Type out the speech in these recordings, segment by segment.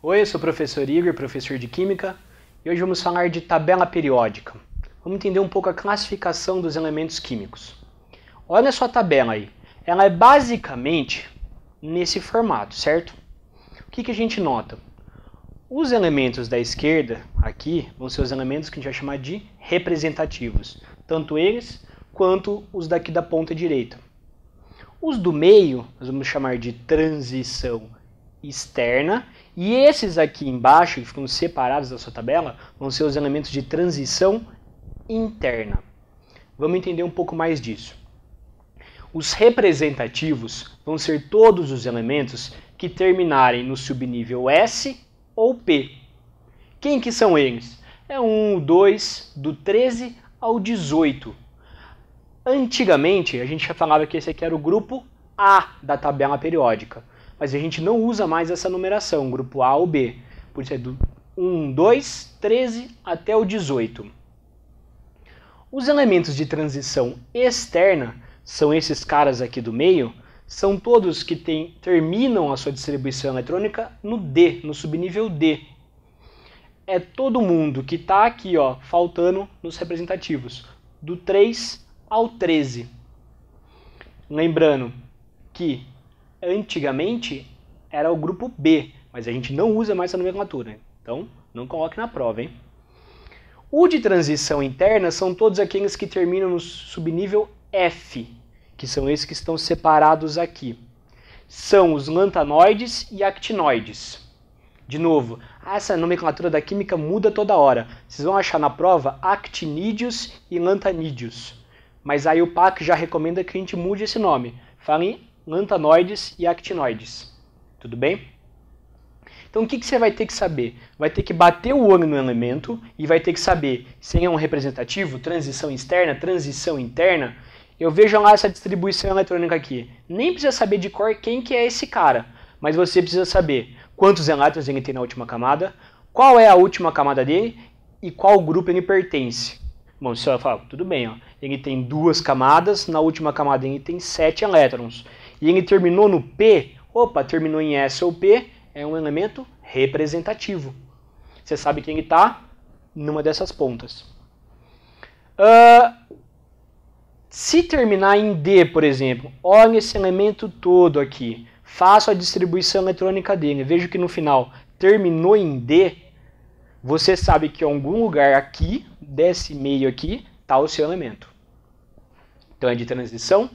Oi, eu sou o professor Igor, professor de Química, e hoje vamos falar de tabela periódica. Vamos entender um pouco a classificação dos elementos químicos. Olha a sua tabela aí. Ela é basicamente nesse formato, certo? O que a gente nota? Os elementos da esquerda, aqui, vão ser os elementos que a gente vai chamar de representativos. Tanto eles, quanto os daqui da ponta direita. Os do meio, nós vamos chamar de transição externa. E esses aqui embaixo, que ficam separados da sua tabela, vão ser os elementos de transição interna. Vamos entender um pouco mais disso. Os representativos vão ser todos os elementos que terminarem no subnível S ou P. Quem que são eles? É 1, 2, do 13 ao 18. Antigamente, a gente já falava que esse aqui era o grupo A da tabela periódica. Mas a gente não usa mais essa numeração, grupo A ou B. Por isso é do 1, 2, 13 até o 18. Os elementos de transição externa, são esses caras aqui do meio, são todos que terminam a sua distribuição eletrônica no D, no subnível D. É todo mundo que está aqui, ó, faltando nos representativos, do 3 ao 13. Lembrando que antigamente era o grupo B, mas a gente não usa mais essa nomenclatura, então não coloque na prova, hein? O de transição interna são todos aqueles que terminam no subnível F, que são esses que estão separados aqui. São os lantanoides e actinoides. De novo, essa nomenclatura da química muda toda hora. Vocês vão achar na prova actinídeos e lantanídeos. Mas aí o PAC já recomenda que a gente mude esse nome. Falem lantanoides e actinoides. Tudo bem? Então o que você vai ter que saber? Vai ter que bater o olho no elemento e vai ter que saber se é um representativo, transição externa, transição interna. Eu vejo lá essa distribuição eletrônica aqui. Nem precisa saber de cor quem que é esse cara, mas você precisa saber quantos elétrons ele tem na última camada, qual é a última camada dele e qual grupo ele pertence. Bom, se eu falar, tudo bem, ó, ele tem 2 camadas, na última camada ele tem 7 elétrons. E ele terminou no P, terminou em S ou P, é um elemento representativo. Você sabe que ele está numa dessas pontas. Se terminar em D, por exemplo, olha esse elemento todo aqui. Faço a distribuição eletrônica dele. Vejo que no final terminou em D. Você sabe que em algum lugar aqui, desse meio aqui, está o seu elemento. Então é de transição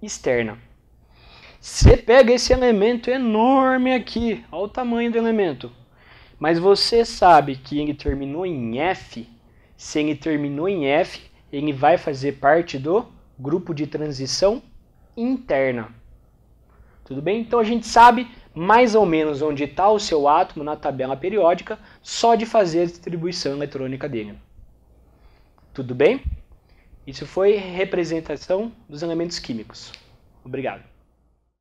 externa. Você pega esse elemento enorme aqui, olha o tamanho do elemento. Mas você sabe que ele terminou em F. Se ele terminou em F, ele vai fazer parte do grupo de transição interna. Tudo bem? Então a gente sabe mais ou menos onde está o seu átomo na tabela periódica só de fazer a distribuição eletrônica dele. Tudo bem? Isso foi representação dos elementos químicos. Obrigado.